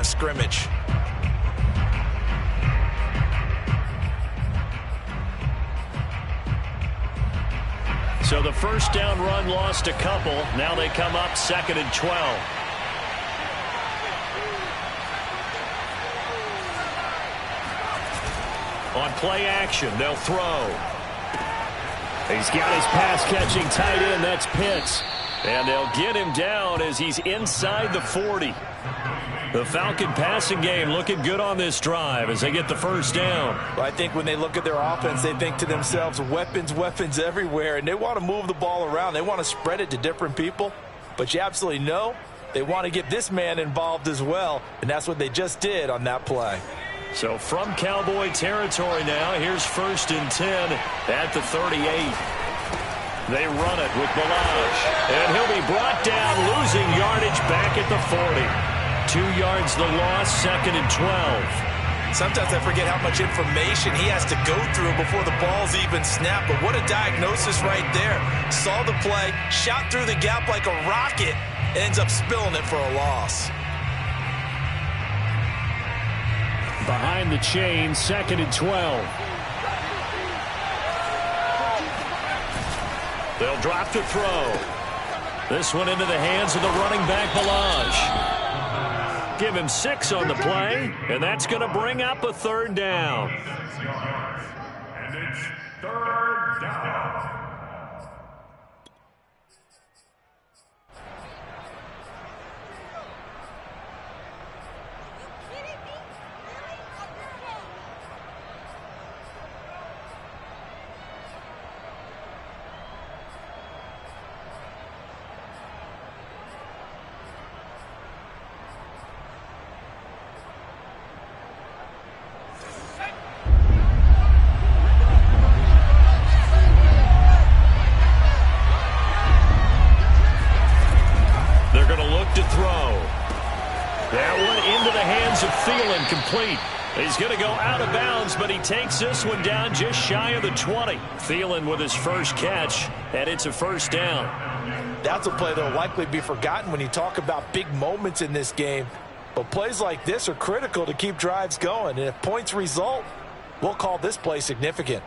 of scrimmage. So the first down run lost a couple. Now they come up 2nd and 12. On play action, they'll throw. He's got his pass-catching tight end. That's Pitts. And they'll get him down as he's inside the 40. The Falcon passing game looking good on this drive as they get the first down. Well, I think when they look at their offense, they think to themselves, weapons, weapons everywhere, and they want to move the ball around. They want to spread it to different people, but you absolutely know they want to get this man involved as well, and that's what they just did on that play. So from Cowboy territory now, here's 1st and 10 at the 38. They run it with Balaj, and he'll be brought down, losing yardage back at the 40. 2 yards the loss, 2nd and 12. Sometimes I forget how much information he has to go through before the ball's even snapped. But what a diagnosis right there. Saw the play, shot through the gap like a rocket, ends up spilling it for a loss. Behind the chain, 2nd and 12. They'll drop to throw. This one into the hands of the running back, Balaj. Give him 6 on the play, and that's going to bring up a 3rd down. And it's 3rd down. To throw. That one into the hands of Thielen, complete. He's going to go out of bounds, but he takes this one down just shy of the 20. Thielen with his first catch, and it's a 1st down. That's a play that will likely be forgotten when you talk about big moments in this game. But plays like this are critical to keep drives going, and if points result, we'll call this play significant.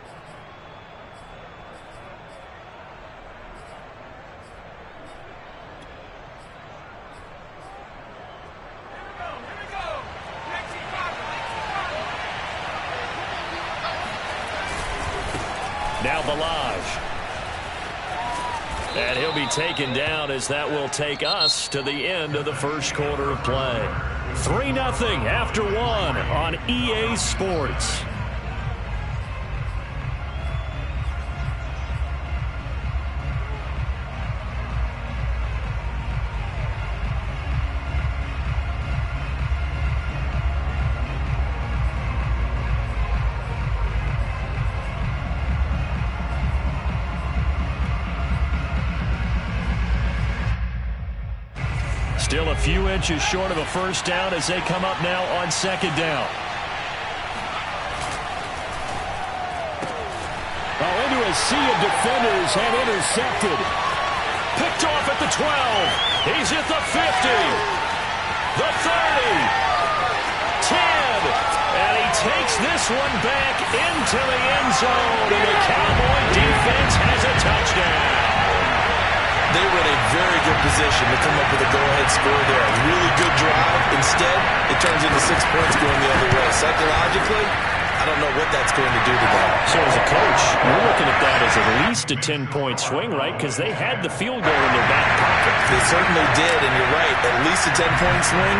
Now Balaj. And he'll be taken down as that will take us to the end of the first quarter of play. 3-0 after 1 on EA Sports. Still a few inches short of a 1st down as they come up now on 2nd down. Oh, into a sea of defenders and intercepted. Picked off at the 12. He's at the 50. The 30. 10. And he takes this one back into the end zone. And the Cowboy defense has a touchdown. They were in a very good position to come up with a go-ahead score there. A really good drive. Instead, it turns into 6 points going the other way. Psychologically, I don't know what that's going to do to them. So as a coach, you're looking at that as at least a 10-point swing, right? Because they had the field goal in their back pocket. They certainly did, and you're right. At least a 10-point swing,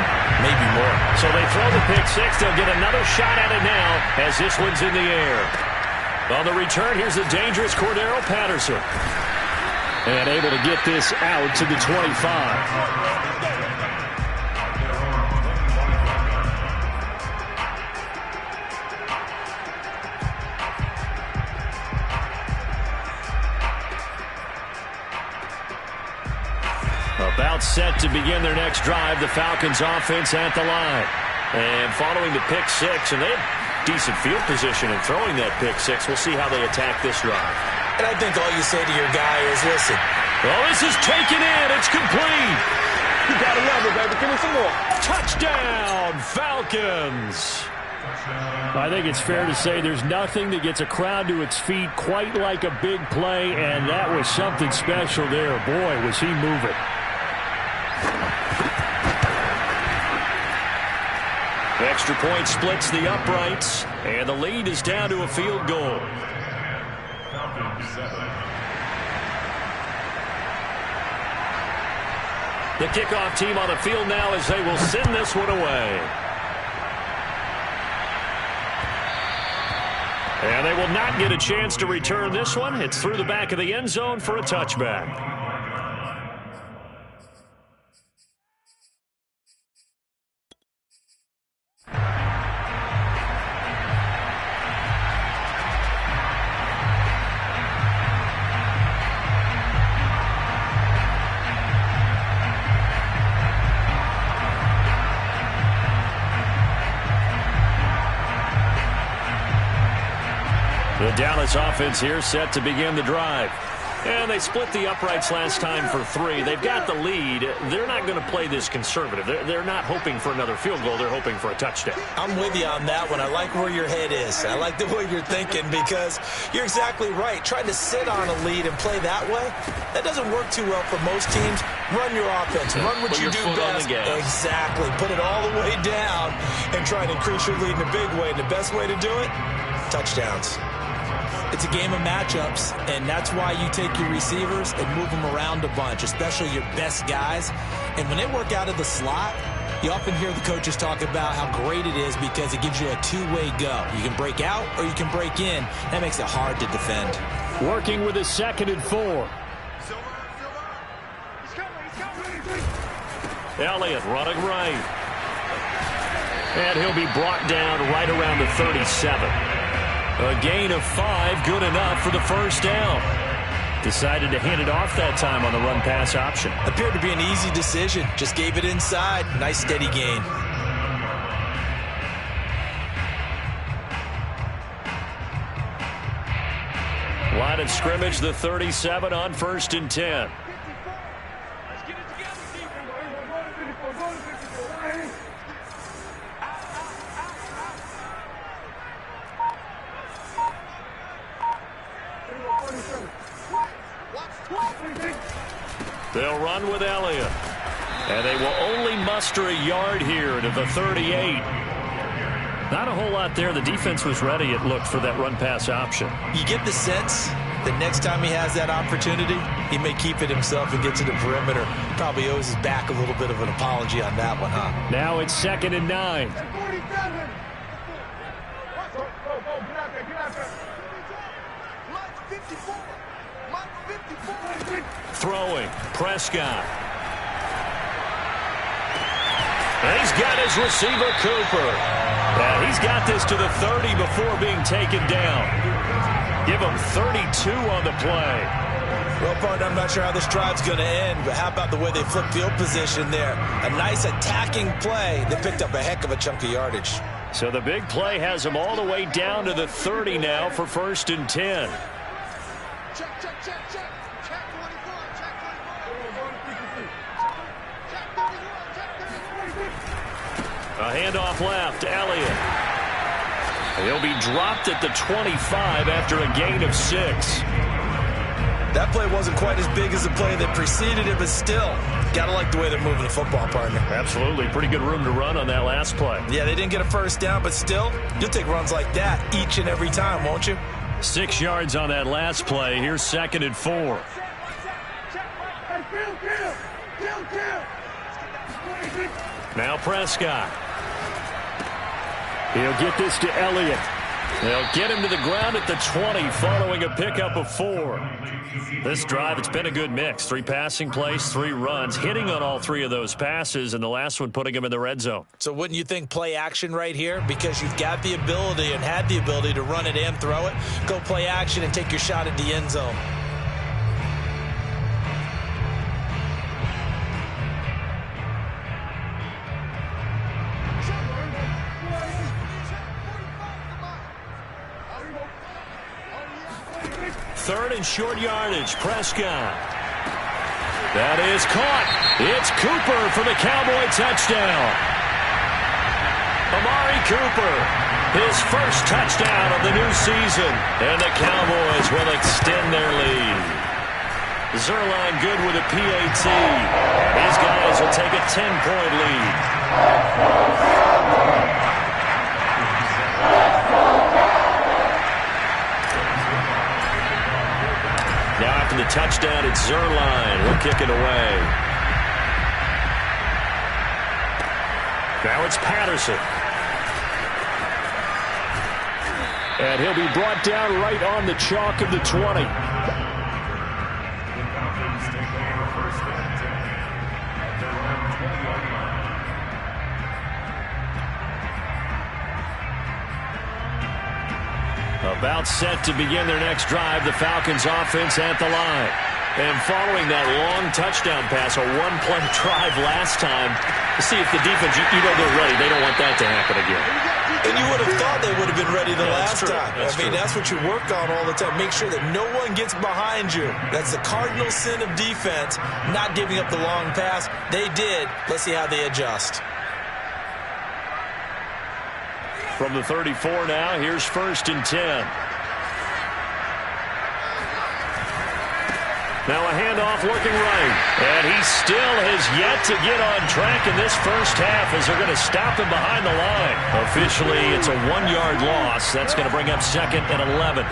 maybe more. So they throw the pick 6. They'll get another shot at it now as this one's in the air. On the return, here's the dangerous Cordero Patterson. And able to get this out to the 25. About set to begin their next drive, the Falcons offense at the line. And following the pick 6, and they have decent field position in throwing that pick 6. We'll see how they attack this drive. And I think all you say to your guy is, listen. Well, this is taken in. It's complete. You gotta love it, baby. Give me some more. Touchdown, Falcons. I think it's fair to say there's nothing that gets a crowd to its feet quite like a big play, and that was something special there. Boy, was he moving. Extra point splits the uprights, and the lead is down to a field goal. The kickoff team on the field now as they will send this one away. And they will not get a chance to return this one. It's through the back of the end zone for a touchback. The Dallas offense here set to begin the drive. And they split the uprights last time for 3. They've got the lead. They're not going to play this conservative. They're not hoping for another field goal. They're hoping for a touchdown. I'm with you on that one. I like where your head is. I like the way you're thinking because you're exactly right. Trying to sit on a lead and play that way, that doesn't work too well for most teams. Run your offense. Run what you do best. Exactly. Put it all the way down and try and increase your lead in a big way. And the best way to do it, touchdowns. It's a game of matchups, and that's why you take your receivers and move them around a bunch, especially your best guys. And when they work out of the slot, you often hear the coaches talk about how great it is because it gives you a two-way go. You can break out or you can break in. That makes it hard to defend. Working with a 2nd and 4. Elliott running right. And he'll be brought down right around the 37. A gain of 5, good enough for the first down. Decided to hand it off that time on the run-pass option. Appeared to be an easy decision. Just gave it inside. Nice steady gain. Line of scrimmage, the 37 on 1st and 10. They'll run with Elliott. And they will only muster a yard here to the 38. Not a whole lot there. The defense was ready, it looked, for that run-pass option. You get the sense that next time he has that opportunity, he may keep it himself and get to the perimeter. Probably owes his back a little bit of an apology on that one, huh? Now it's 2nd and 9. Throwing, Prescott. And he's got his receiver, Cooper. And he's got this to the 30 before being taken down. Give him 32 on the play. Well, partner, I'm not sure how this drive's going to end, but how about the way they flip field position there? A nice attacking play that picked up a heck of a chunk of yardage. So the big play has him all the way down to the 30 now for 1st and 10. A handoff left, Elliott. He'll be dropped at the 25 after a gain of 6. That play wasn't quite as big as the play that preceded it, but still, gotta like the way they're moving the football, partner. Absolutely. Pretty good room to run on that last play. Yeah, they didn't get a first down, but still, you'll take runs like that each and every time, won't you? 6 yards on that last play. Here's 2nd and 4. Now Prescott. He'll get this to Elliott. They'll get him to the ground at the 20 following a pickup of 4. This drive, it's been a good mix. 3 passing plays, 3 runs, hitting on all 3 of those passes, and the last one putting him in the red zone. So wouldn't you think play action right here? Because you've got the ability and had the ability to run it and throw it. Go play action and take your shot at the end zone. Third and short yardage, Prescott. That is caught. It's Cooper for the Cowboy touchdown. Amari Cooper, his first touchdown of the new season. And the Cowboys will extend their lead. Zerline good with a PAT. These guys will take a 10-point lead. Now after the touchdown, it's Zerline. He'll kick it away. Now it's Patterson. And he'll be brought down right on the chalk of the 20. About set to begin their next drive, the Falcons offense at the line. And following that long touchdown pass, a one-play drive last time, to see if the defense, you know they're ready. They don't want that to happen again. And you would have thought they would have been ready the last time. That's what you work on all the time. Make sure that no one gets behind you. That's the cardinal sin of defense, not giving up the long pass. They did. Let's see how they adjust. From the 34 now, here's 1st and 10. Now a handoff looking right. And he still has yet to get on track in this first half as they're going to stop him behind the line. Officially, it's a 1-yard loss. That's going to bring up 2nd and 11.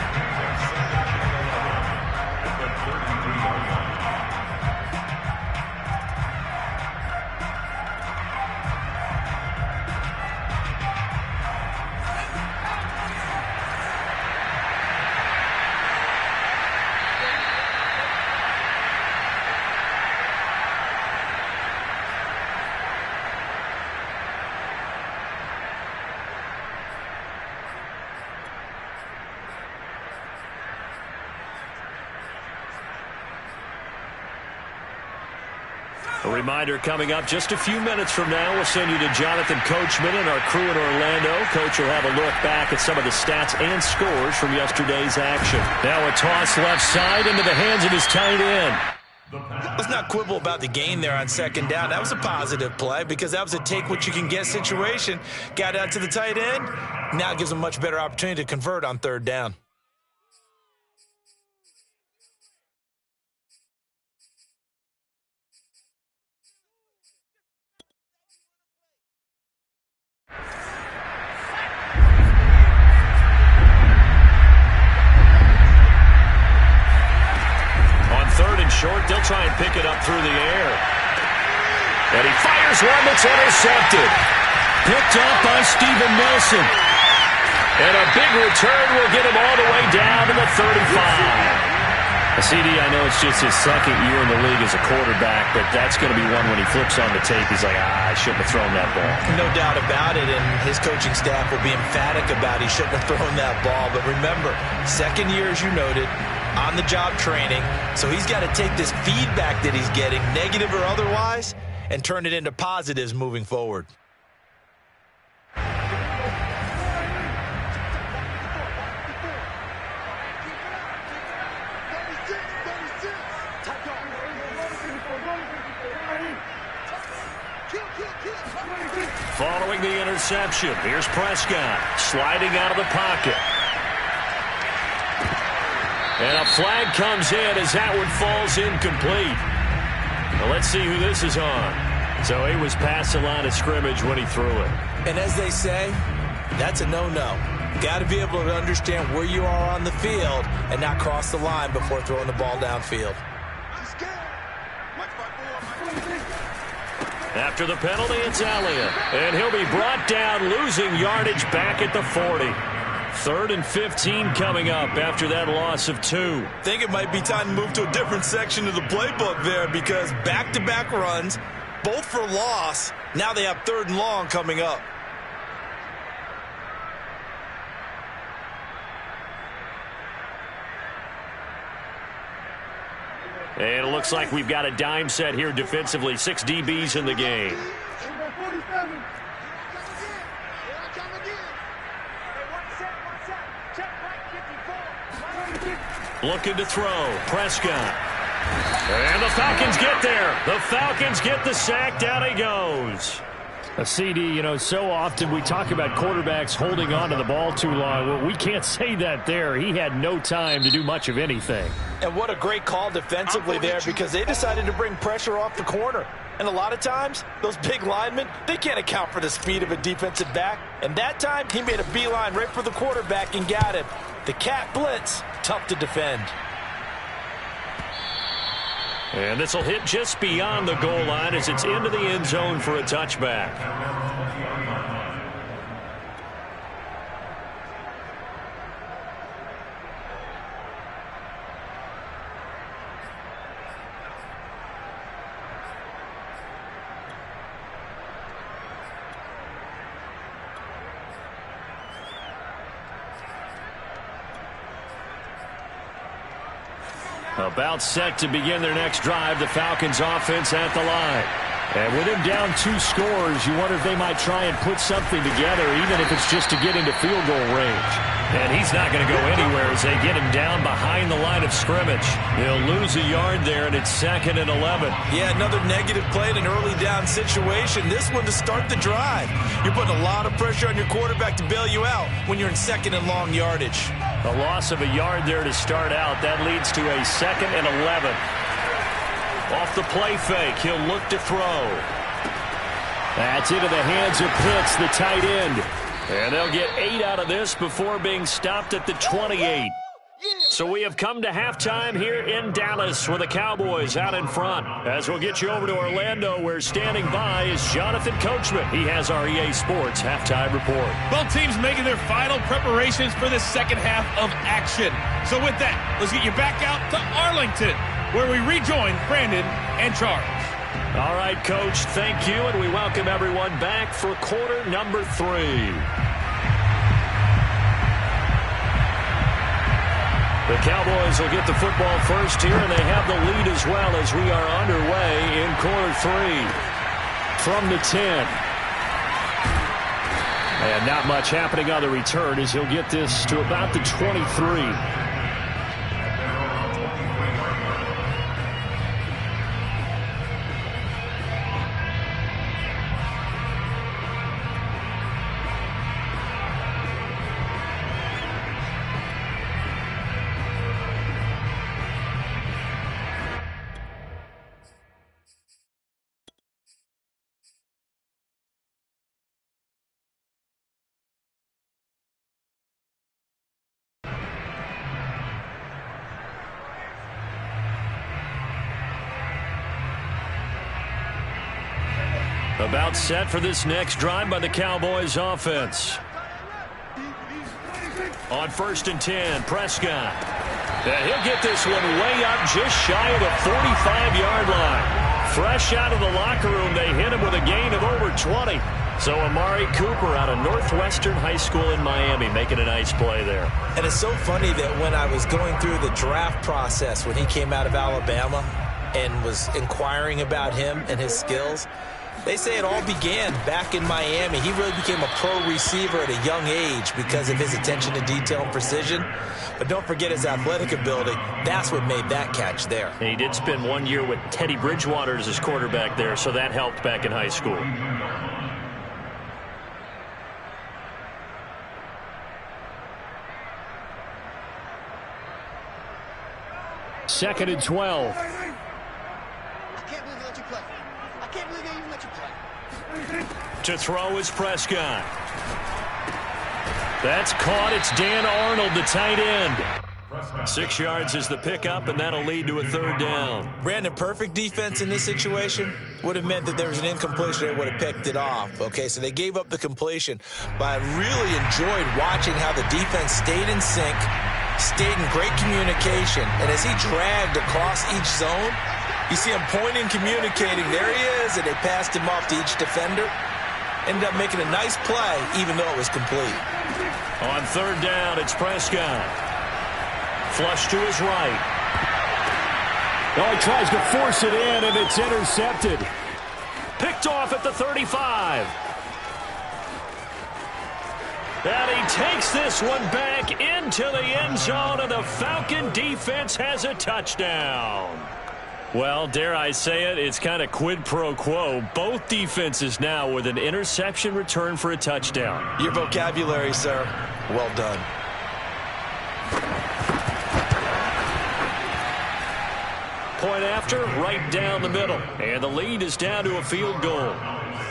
A reminder coming up just a few minutes from now. We'll send you to Jonathan Coachman and our crew in Orlando. Coach will have a look back at some of the stats and scores from yesterday's action. Now a toss left side into the hands of his tight end. Let's not quibble about the gain there on 2nd down. That was a positive play because that was a take-what-you-can-get situation. Got out to the tight end. Now it gives them a much better opportunity to convert on 3rd down. Short, they'll try and pick it up through the air. And he fires one that's intercepted. Picked up by Steven Nelson. And a big return will get him all the way down to the 35. CD, I know it's just his 2nd year in the league as a quarterback, but that's going to be one when he flips on the tape. He's like, I shouldn't have thrown that ball. No doubt about it, and his coaching staff will be emphatic about he shouldn't have thrown that ball. But remember, 2nd year, as you noted, on-the-job training, so he's got to take this feedback that he's getting, negative or otherwise, and turn it into positives moving forward. Following the interception, here's Prescott sliding out of the pocket. And a flag comes in as that one falls incomplete. Well, let's see who this is on. So he was past the line of scrimmage when he threw it. And as they say, that's a no-no. Got to be able to understand where you are on the field and not cross the line before throwing the ball downfield. After the penalty, it's Elliott. And he'll be brought down, losing yardage back at the 40. 3rd and 15 coming up after that loss of 2. I think it might be time to move to a different section of the playbook there because back-to-back runs, both for loss. Now they have 3rd and long coming up. And it looks like we've got a dime set here defensively. 6 DBs in the game. Looking to throw. Prescott. And the Falcons get there. The Falcons get the sack. Down he goes. A CD, so often we talk about quarterbacks holding on to the ball too long. Well, we can't say that there. He had no time to do much of anything. And what a great call defensively there, because they decided to bring pressure off the corner. And a lot of times, those big linemen, they can't account for the speed of a defensive back. And that time, he made a beeline right for the quarterback and got him. The cat blitz, tough to defend. And this will hit just beyond the goal line as it's into the end zone for a touchback. About set to begin their next drive, the Falcons offense at the line. And with him down 2 scores, you wonder if they might try and put something together, even if it's just to get into field goal range. And he's not going to go anywhere as they get him down behind the line of scrimmage. They'll lose a yard there, and it's 2nd and 11. Yeah, another negative play in an early down situation. This one to start the drive. You're putting a lot of pressure on your quarterback to bail you out when you're in 2nd and long yardage. A loss of a yard there to start out. That leads to a 2nd and 11. Off the play fake, he'll look to throw. That's into the hands of Pitts, the tight end. And they'll get 8 out of this before being stopped at the 28. So we have come to halftime here in Dallas with the Cowboys out in front. As we'll get you over to Orlando, where standing by is Jonathan Coachman. He has our EA Sports halftime report. Both teams making their final preparations for the second half of action. So with that, let's get you back out to Arlington, where we rejoin Brandon and Charles. All right, Coach, thank you, and we welcome everyone back for quarter number 3. The Cowboys will get the football first here, and they have the lead as well as we are underway in quarter 3. From the 10. And not much happening on the return as he'll get this to about the 23. About set for this next drive by the Cowboys offense. On 1st and 10, Prescott. He'll get this one way up just shy of the 45-yard line. Fresh out of the locker room, they hit him with a gain of over 20. So Amari Cooper out of Northwestern High School in Miami making a nice play there. And it's so funny that when I was going through the draft process when he came out of Alabama and was inquiring about him and his skills, they say it all began back in Miami. He really became a pro receiver at a young age because of his attention to detail and precision. But don't forget his athletic ability. That's what made that catch there. And he did spend 1 year with Teddy Bridgewater as his quarterback there, so that helped back in high school. Second and 12. To throw is Prescott. That's caught. It's Dan Arnold, the tight end. 6 yards is the pickup, and that'll lead to a 3rd down. Brandon, perfect defense in this situation would have meant that there was an incompletion. They would have picked it off. Okay, so they gave up the completion. But I really enjoyed watching how the defense stayed in sync, stayed in great communication, and as he dragged across each zone, you see him pointing, communicating. There he is, and they passed him off to each defender. Ended up making a nice play, even though it was complete. On 3rd down, it's Prescott. Flush to his right. Oh, he tries to force it in, and it's intercepted. Picked off at the 35. And he takes this one back into the end zone, and the Falcon defense has a touchdown. Well, dare I say it, it's kind of quid pro quo. Both defenses now with an interception return for a touchdown. Your vocabulary, sir. Well done. Point after, right down the middle. And the lead is down to a field goal.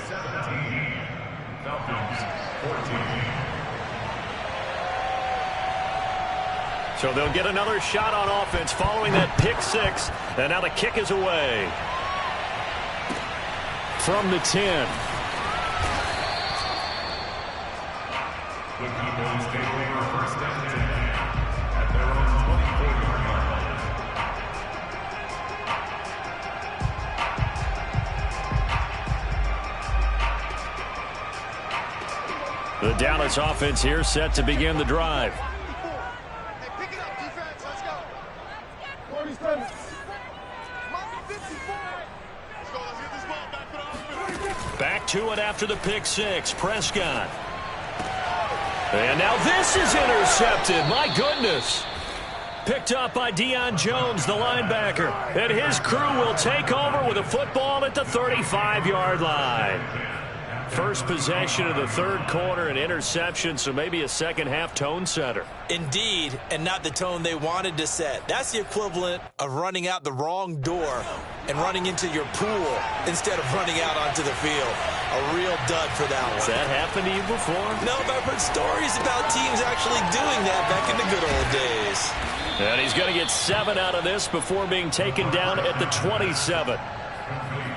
17. Falcons 14. So they'll get another shot on offense following that pick six. And now the kick is away. From the 10. The Eagles take over first and 10 at their own 24-yard line. The Dallas offense here set to begin the drive. Back to it after the pick six. Prescott. And now this is intercepted. My goodness. Picked up by Deion Jones, the linebacker. And his crew will take over with a football at the 35-yard line. First possession of the third quarter, an interception, so maybe a second-half tone setter. Indeed, and not the tone they wanted to set. That's the equivalent of running out the wrong door and running into your pool instead of running out onto the field. A real dud for that one. Has that happened to you before? No, but I've heard stories about teams actually doing that back in the good old days. And he's going to get 7 out of this before being taken down at the 27.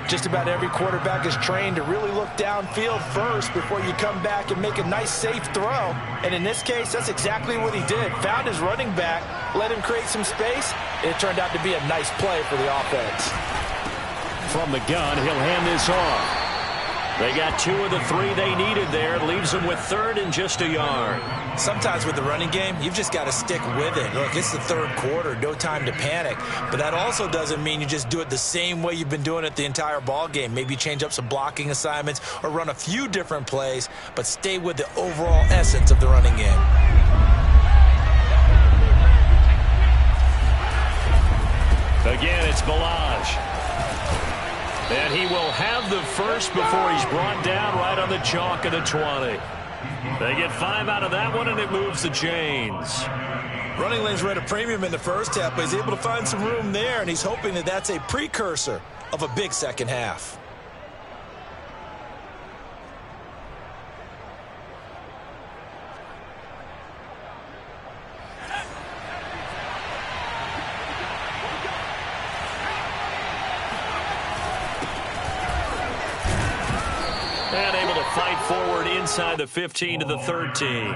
Just about every quarterback is trained to really look downfield first before you come back and make a nice, safe throw. And in this case, that's exactly what he did. Found his running back, let him create some space, and it turned out to be a nice play for the offense. From the gun, he'll hand this off. They got 2 of the 3 they needed there. Leaves them with third and just a yard. Sometimes with the running game, you've just got to stick with it. Look, it's the third quarter, no time to panic. But that also doesn't mean you just do it the same way you've been doing it the entire ball game. Maybe change up some blocking assignments or run a few different plays, but stay with the overall essence of the running game. Again, it's Balaj. And he will have the first before he's brought down right on the chalk of the 20. They get 5 out of that one, and it moves the chains. Running lanes were at a premium in the first half, but he's able to find some room there, and he's hoping that that's a precursor of a big second half. And able to fight forward inside the 15 to the 13.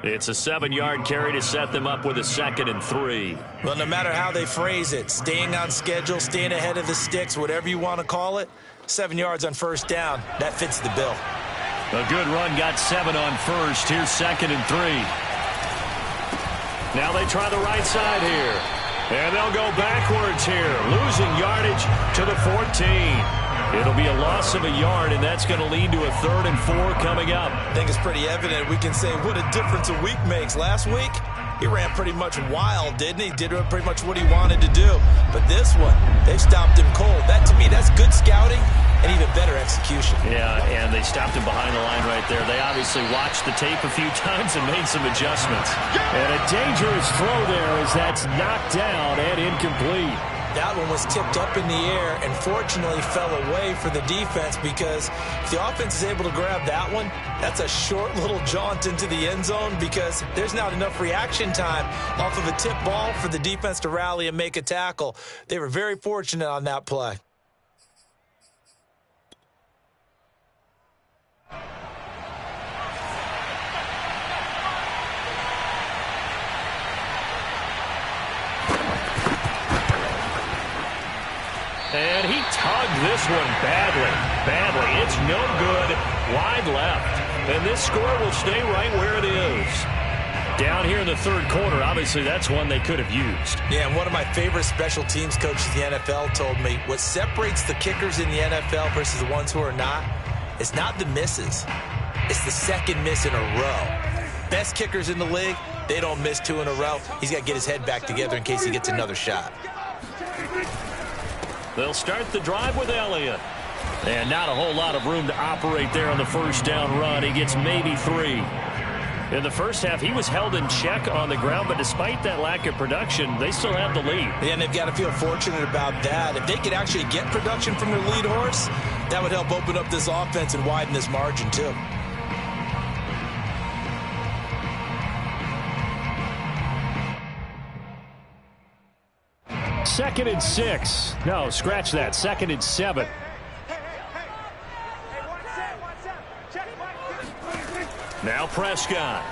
It's a 7-yard carry to set them up with a 2nd and 3. Well, no matter how they phrase it, staying on schedule, staying ahead of the sticks, whatever you want to call it, 7 yards on first down, that fits the bill. A good run, got 7 on first. Here's 2nd and 3. Now they try the right side here. And they'll go backwards here, losing yardage to the 14. It'll be a loss of a yard, and that's going to lead to a 3rd and 4 coming up. I think it's pretty evident. We can say what a difference a week makes. Last week, he ran pretty much wild, didn't he? Did pretty much what he wanted to do. But this one, they've stopped him cold. That, to me, that's good scouting and even better execution. Yeah, and they stopped him behind the line right there. They obviously watched the tape a few times and made some adjustments. And a dangerous throw there as that's knocked down and incomplete. That one was tipped up in the air and fortunately fell away for the defense, because if the offense is able to grab that one, that's a short little jaunt into the end zone, because there's not enough reaction time off of a tip ball for the defense to rally and make a tackle. They were very fortunate on that play. And he tugged this one badly. It's no good. Wide left. And this score will stay right where it is. Down here in the third quarter, obviously that's one they could have used. Yeah, and one of my favorite special teams coaches in the NFL told me what separates the kickers in the NFL versus the ones who are not, it's not the misses. It's the second miss in a row. Best kickers in the league, they don't miss 2 in a row. He's got to get his head back together in case he gets another shot. They'll start the drive with Elliott. And not a whole lot of room to operate there on the first down run. He gets maybe 3. In the first half, he was held in check on the ground, but despite that lack of production, they still have the lead. And they've got to feel fortunate about that. If they could actually get production from their lead horse, that would help open up this offense and widen this margin too. Second and 6. No, scratch that. Second and 7. Now Prescott.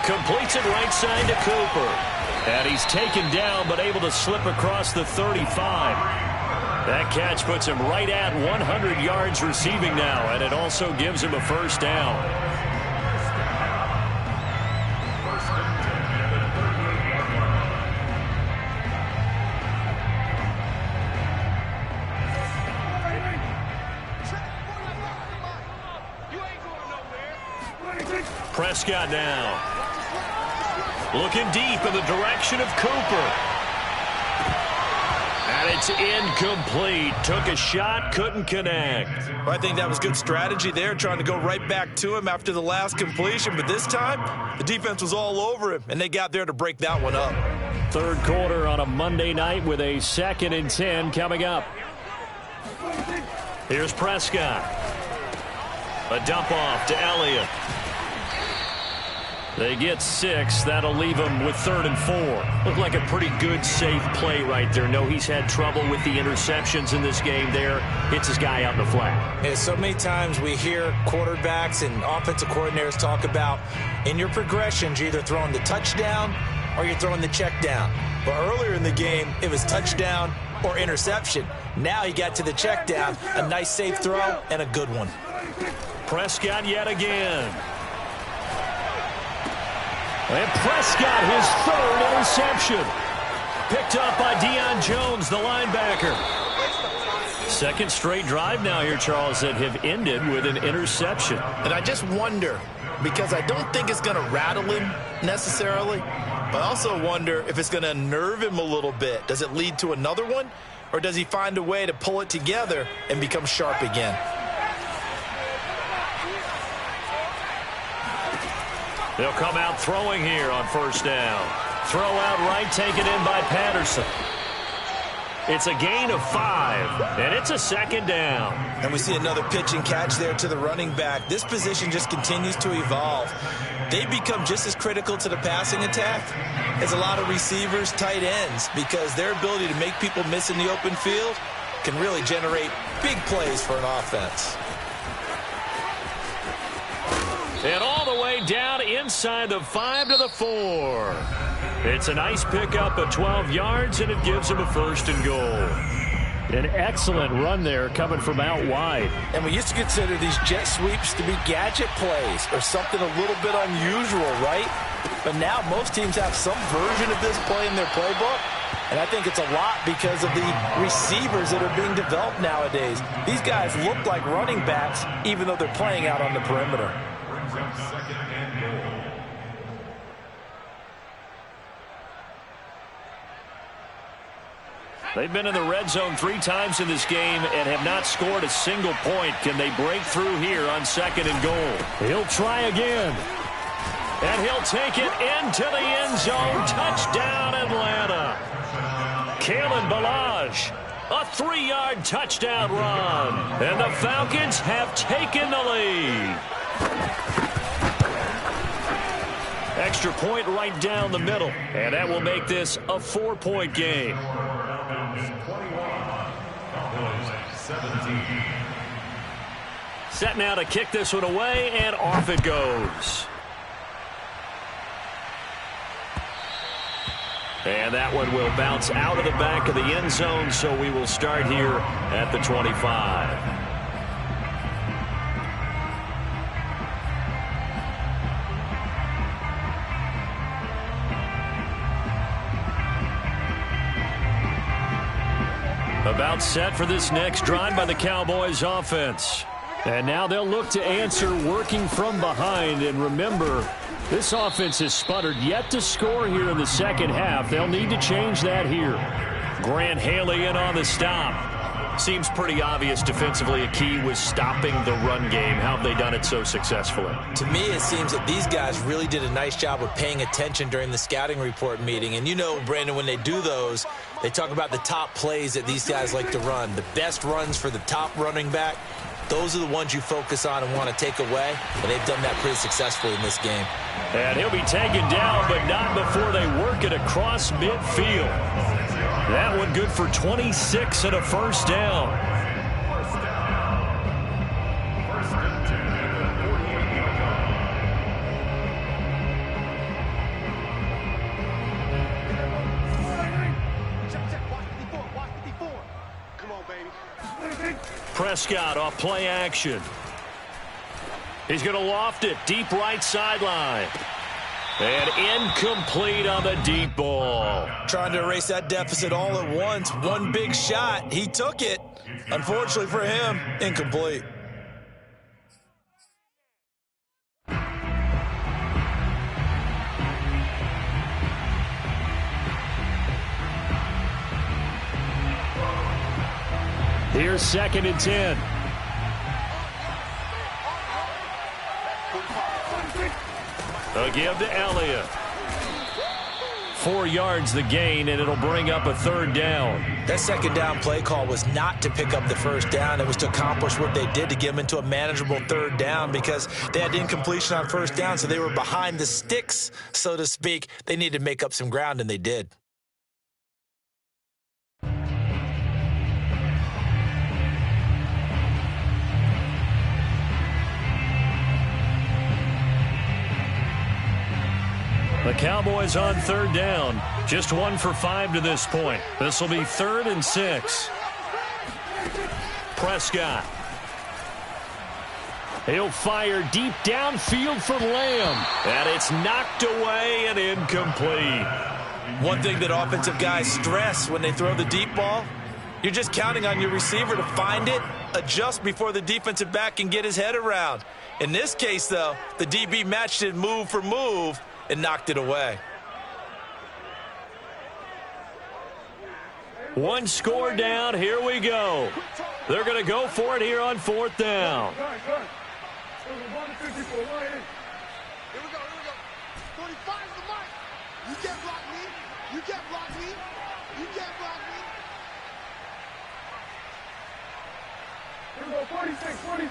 Completes it right side to Cooper. And he's taken down but able to slip across the 35. That catch puts him right at 100 yards receiving now, and it also gives him a first down. Prescott now. Looking deep in the direction of Cooper. And it's incomplete. Took a shot, couldn't connect. Well, I think that was good strategy there, trying to go right back to him after the last completion. But this time, the defense was all over him, and they got there to break that one up. Third quarter on a Monday night with a 2nd and 10 coming up. Here's Prescott. A dump off to Elliott. They get 6. That'll leave them with 3rd and 4. Looked like a pretty good, safe play right there. No, he's had trouble with the interceptions in this game there. Hits his guy out in the flat. Yeah, so many times we hear quarterbacks and offensive coordinators talk about in your progressions, you're either throwing the touchdown or you're throwing the check down. But earlier in the game, it was touchdown or interception. Now he got to the check down. A nice, safe throw and a good one. Prescott yet again. And Prescott, his 3rd interception. Picked up by Deion Jones, the linebacker. Second straight drive now here, Charles, that have ended with an interception. And I just wonder, because I don't think it's going to rattle him necessarily, but I also wonder if it's going to unnerve him a little bit. Does it lead to another one, or does he find a way to pull it together and become sharp again? They'll come out throwing here on first down. Throw out right, taken in by Patterson. It's a gain of 5, and it's a 2nd down. And we see another pitch and catch there to the running back. This position just continues to evolve. They become just as critical to the passing attack as a lot of receivers, tight ends, because their ability to make people miss in the open field can really generate big plays for an offense. And all the way down inside the 5 to the 4. It's a nice pickup of 12 yards, and it gives him a 1st and goal. An excellent run there coming from out wide. And we used to consider these jet sweeps to be gadget plays or something a little bit unusual, right? But now most teams have some version of this play in their playbook. And I think it's a lot because of the receivers that are being developed nowadays. These guys look like running backs even though they're playing out on the perimeter. They've been in the red zone 3 times in this game and have not scored a single point. Can they break through here on 2nd and goal? He'll try again. And he'll take it into the end zone. Touchdown, Atlanta. Kalen Ballage, a 3-yard touchdown run. And the Falcons have taken the lead. Extra point right down the middle. And that will make this a 4-point game. 17. Set now to kick this one away, and off it goes. And that one will bounce out of the back of the end zone, so we will start here at the 25. About set for this next drive by the Cowboys offense. And now they'll look to answer working from behind. And remember, this offense has sputtered yet to score here in the second half. They'll need to change that here. Grant Haley in on the stop. Seems pretty obvious defensively a key was stopping the run game. How have they done it so successfully? To me, it seems that these guys really did a nice job of paying attention during the scouting report meeting. And you know, Brandon, when they do those, they talk about the top plays that these guys like to run. The best runs for the top running back, those are the ones you focus on and want to take away. And they've done that pretty successfully in this game. And he'll be taken down, but not before they work it across midfield. That one good for 26 and a first down. Prescott off play action. He's going to loft it deep right sideline. And incomplete on the deep ball. Trying to erase that deficit all at once. One big shot. He took it. Unfortunately for him, incomplete. Here's 2nd and 10. A give to Elliott. 4 yards the gain, and it'll bring up a 3rd down. That 2nd down play call was not to pick up the 1st down. It was to accomplish what they did to get them into a manageable 3rd down because they had incompletion on 1st down, so they were behind the sticks, so to speak. They needed to make up some ground, and they did. The Cowboys on 3rd down. Just 1 for 5 to this point. This will be 3rd and 6. Prescott. He'll fire deep downfield for Lamb. And it's knocked away and incomplete. One thing that offensive guys stress when they throw the deep ball, you're just counting on your receiver to find it, adjust before the defensive back can get his head around. In this case, though, the DB matched it move for move and knocked it away. 1 score down. Here we go. They're going to go for it here on 4th down. Here we go. 45 is the mic. You can't block me. You can't block me. You can't block me. Here we go. 46. 45,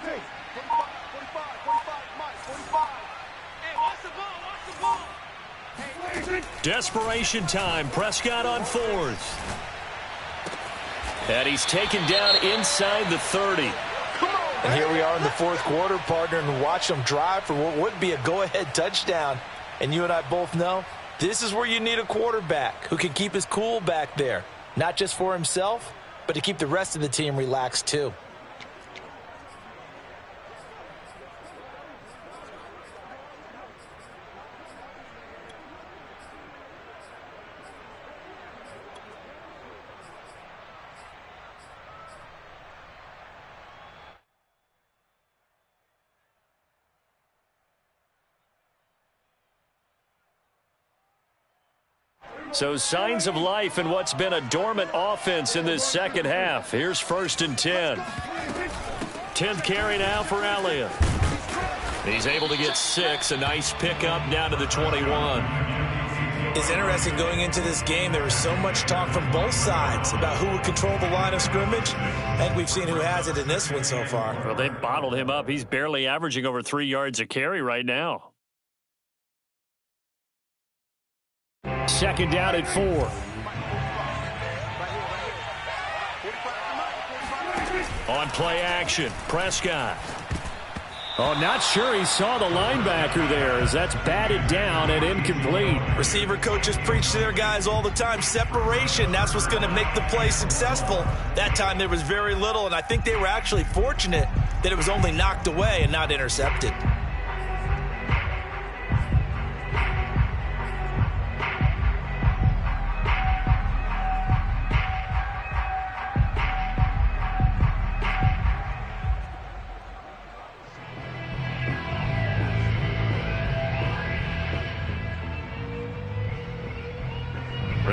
Mike. 45. Hey, watch the ball. Desperation time. Prescott on 4th. And he's taken down inside the 30. And here we are in the 4th quarter, partner, and watch them drive for what would be a go-ahead touchdown. And you and I both know this is where you need a quarterback who can keep his cool back there, not just for himself, but to keep the rest of the team relaxed too. So signs of life in what's been a dormant offense in this 2nd half. Here's 1st and 10. 10th carry now for Elliott. He's able to get 6. A nice pickup down to the 21. It's interesting going into this game. There was so much talk from both sides about who would control the line of scrimmage. And we've seen who has it in this one so far. Well, they bottled him up. He's barely averaging over 3 yards a carry right now. 2nd down at 4. On play action, Prescott. Oh, not sure he saw the linebacker there as that's batted down and incomplete. Receiver coaches preach to their guys all the time. Separation, that's what's going to make the play successful. That time there was very little, and I think they were actually fortunate that it was only knocked away and not intercepted.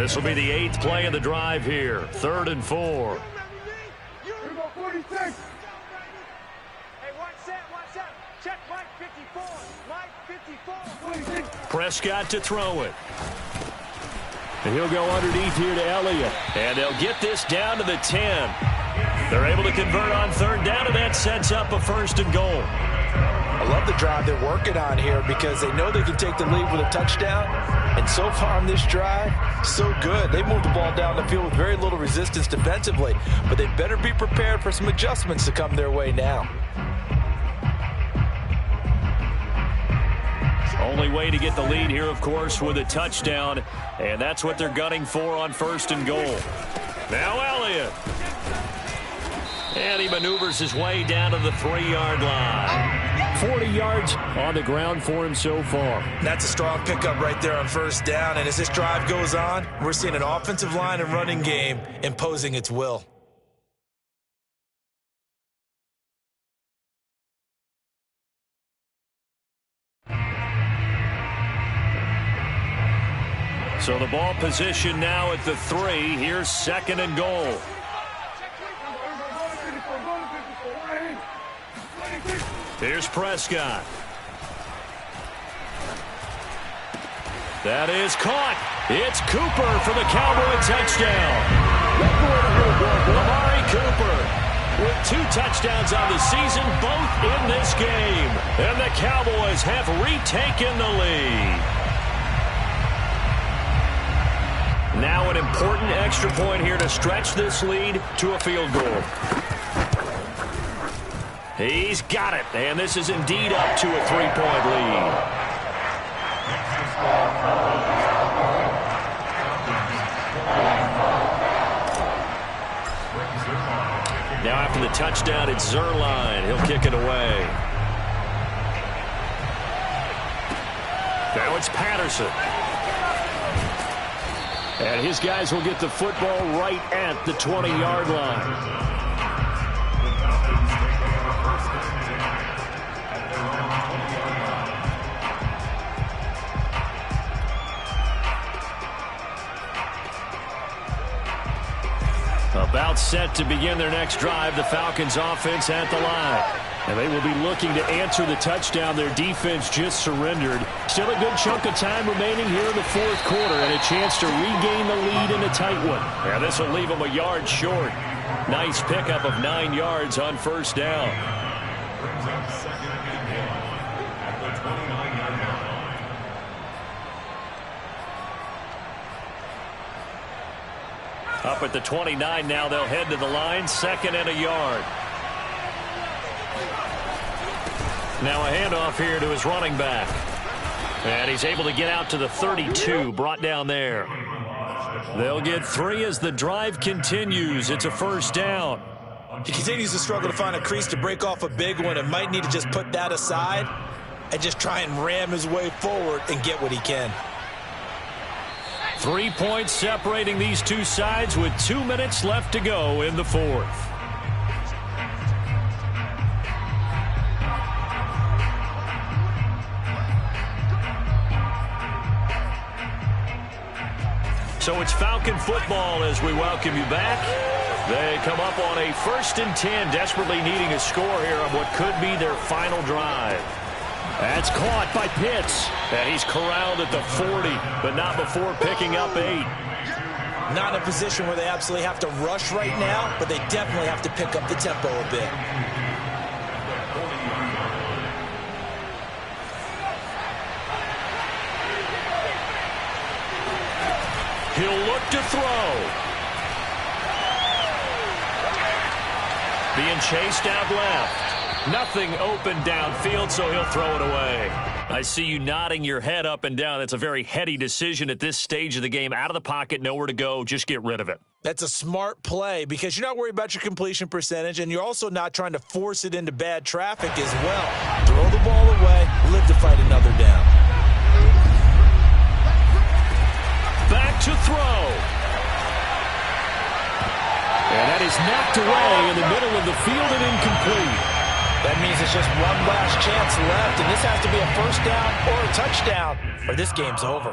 This will be the 8th play of the drive here. 3rd and 4. Prescott to throw it. And he'll go underneath here to Elliott. And they'll get this down to the 10. They're able to convert on 3rd down, and that sets up a 1st and goal. I love the drive they're working on here because they know they can take the lead with a touchdown. And so far on this drive, so good. They moved the ball down the field with very little resistance defensively. But they better be prepared for some adjustments to come their way now. Only way to get the lead here, of course, with a touchdown. And that's what they're gunning for on 1st and goal. Now Elliott. And he maneuvers his way down to the 3-yard line. 40 yards on the ground for him so far. That's a strong pickup right there on 1st down. And as this drive goes on, we're seeing an offensive line and running game imposing its will. So the ball position now at the 3. Here's 2nd and goal. Here's Prescott. That is caught. It's Cooper for the Cowboy touchdown. Amari Cooper with 2 touchdowns on the season, both in this game. And the Cowboys have retaken the lead. Now an important extra point here to stretch this lead to a field goal. He's got it, and this is indeed up to a 3-point lead. Now after the touchdown, it's Zerline. He'll kick it away. Now it's Patterson. And his guys will get the football right at the 20-yard line. About set to begin their next drive, the Falcons offense at the line. And they will be looking to answer the touchdown their defense just surrendered. Still a good chunk of time remaining here in the 4th quarter and a chance to regain the lead in a tight one. And this will leave them a yard short. Nice pickup of 9 yards on 1st down. Up at the 29 now, they'll head to the line, 2nd and a yard. Now a handoff here to his running back. And he's able to get out to the 32, brought down there. They'll get 3 as the drive continues. It's a 1st down. He continues to struggle to find a crease to break off a big one and might need to just put that aside and just try and ram his way forward and get what he can. 3 points separating these two sides with 2 minutes left to go in the 4th. So it's Falcon football as we welcome you back. They come up on a 1st and 10, desperately needing a score here on what could be their final drive. That's caught by Pitts. And he's corralled at the 40, but not before picking up 8. Not in a position where they absolutely have to rush right now, but they definitely have to pick up the tempo a bit. He'll look to throw. Being chased out left. Nothing open downfield, so he'll throw it away. I see you nodding your head up and down. That's a very heady decision at this stage of the game. Out of the pocket, nowhere to go. Just get rid of it. That's a smart play because you're not worried about your completion percentage, and you're also not trying to force it into bad traffic as well. Throw the ball away, live to fight another down. Back to throw. And that is knocked away in the middle of the field and incomplete. That means it's just one last chance left, and this has to be a 1st down or a touchdown, or this game's over.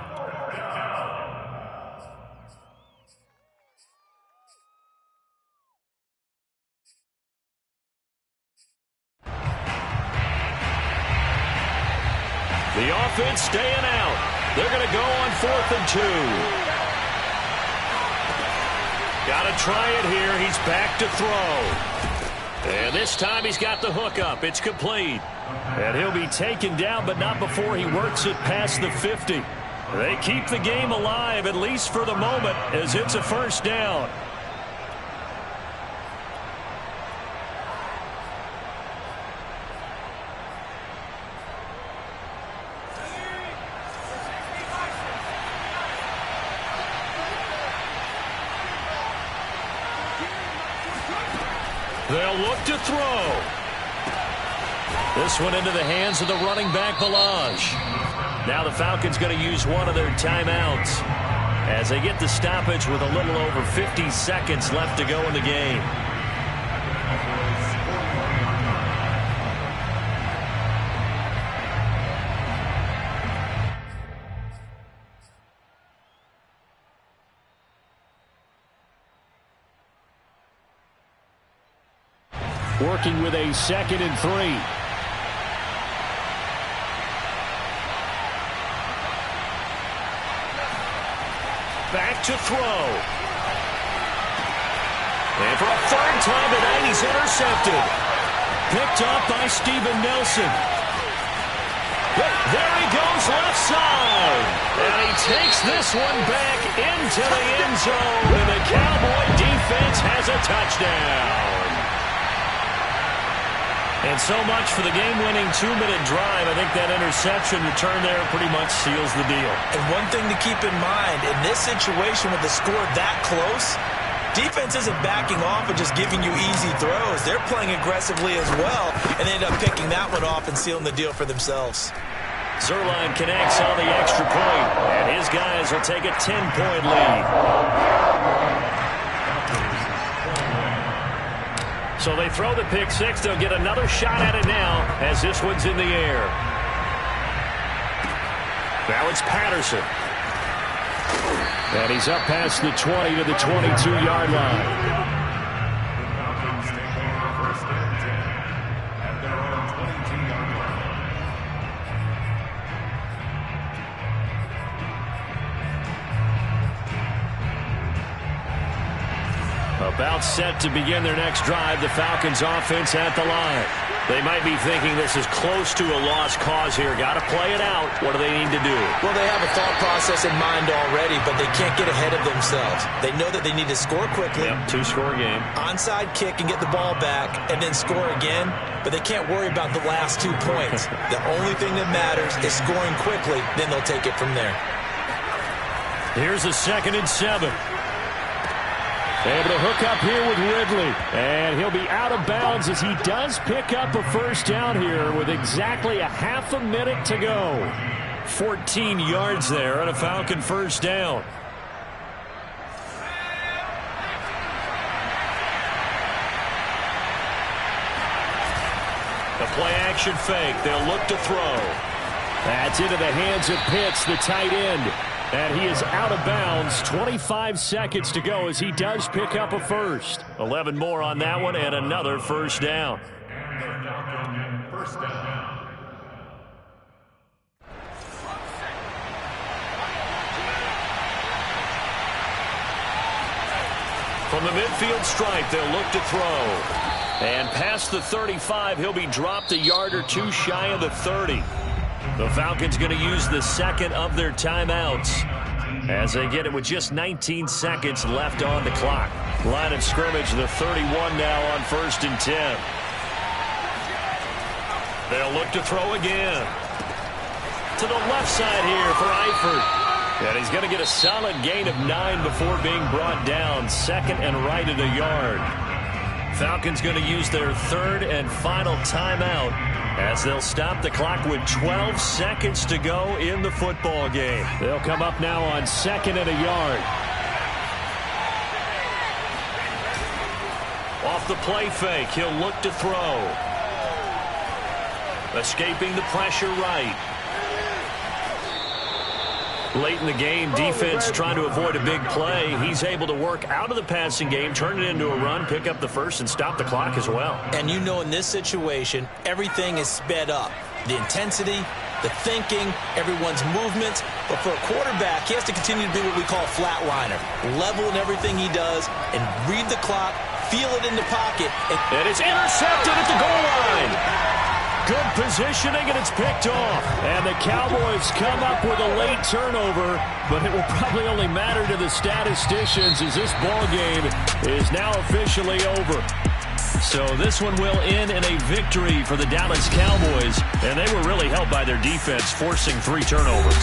The offense staying out. They're going to go on 4th and 2. Got to try it here. He's back to throw. And this time he's got the hook up. It's complete. And he'll be taken down, but not before he works it past the 50. They keep the game alive, at least for the moment, as it's a first down. They'll look to throw. This one into the hands of the running back, Balaj. Now the Falcons going to use one of their timeouts as they get the stoppage with a little over 50 seconds left to go in the game. Working with a 2nd and 3. Back to throw. And for a 3rd time tonight, he's intercepted. Picked up by Steven Nelson. There he goes left side. And he takes this one back into the end zone. And the Cowboy defense has a touchdown. And so much for the game-winning 2-minute drive. I think that interception return there pretty much seals the deal. And one thing to keep in mind, in this situation with the score that close, defense isn't backing off and just giving you easy throws. They're playing aggressively as well, and they end up picking that one off and sealing the deal for themselves. Zerline connects on the extra point, and his guys will take a 10-point lead. So they throw the pick six. They'll get another shot at it now as this one's in the air. Now it's Patterson. And he's up past the 20 to the 22-yard line. About set to begin their next drive, the Falcons offense at the line. They might be thinking this is close to a lost cause here. Got to play it out. What do they need to do? Well, they have a thought process in mind already, but they can't get ahead of themselves. They know that they need to score quickly. Yep, two-score game. Onside kick and get the ball back and then score again, but they can't worry about the last 2 points. The only thing that matters is scoring quickly, then they'll take it from there. Here's a 2nd and 7. Able to hook up here with Ridley. And he'll be out of bounds as he does pick up a first down here with exactly a half a minute to go. 14 yards there on a Falcon first down. The play-action fake. They'll look to throw. That's into the hands of Pitts, the tight end. And he is out of bounds. 25 seconds to go as he does pick up a first. 11 more on that one and another first down. From the midfield stripe, they'll look to throw. And past the 35, he'll be dropped a yard or two shy of the 30. The Falcons going to use the second of their timeouts as they get it with just 19 seconds left on the clock. Line of scrimmage, the 31 now on 1st and 10. They'll look to throw again. To the left side here for Eifert. And he's going to get a solid gain of 9 before being brought down. 2nd and right at a yard. Falcons going to use their 3rd and final timeout as they'll stop the clock with 12 seconds to go in the football game. They'll come up now on 2nd and a yard. Off the play fake, he'll look to throw. Escaping the pressure right. Late in the game, defense trying to avoid a big play. He's able to work out of the passing game, turn it into a run, pick up the first, and stop the clock as well. And you know in this situation, everything is sped up. The intensity, the thinking, everyone's movements. But for a quarterback, he has to continue to be what we call a flatliner. Level in everything he does and read the clock, feel it in the pocket. And it's intercepted at the goal line. Good positioning, and it's picked off. And the Cowboys come up with a late turnover, but it will probably only matter to the statisticians as this ball game is now officially over. So this one will end in a victory for the Dallas Cowboys, and they were really helped by their defense forcing 3 turnovers.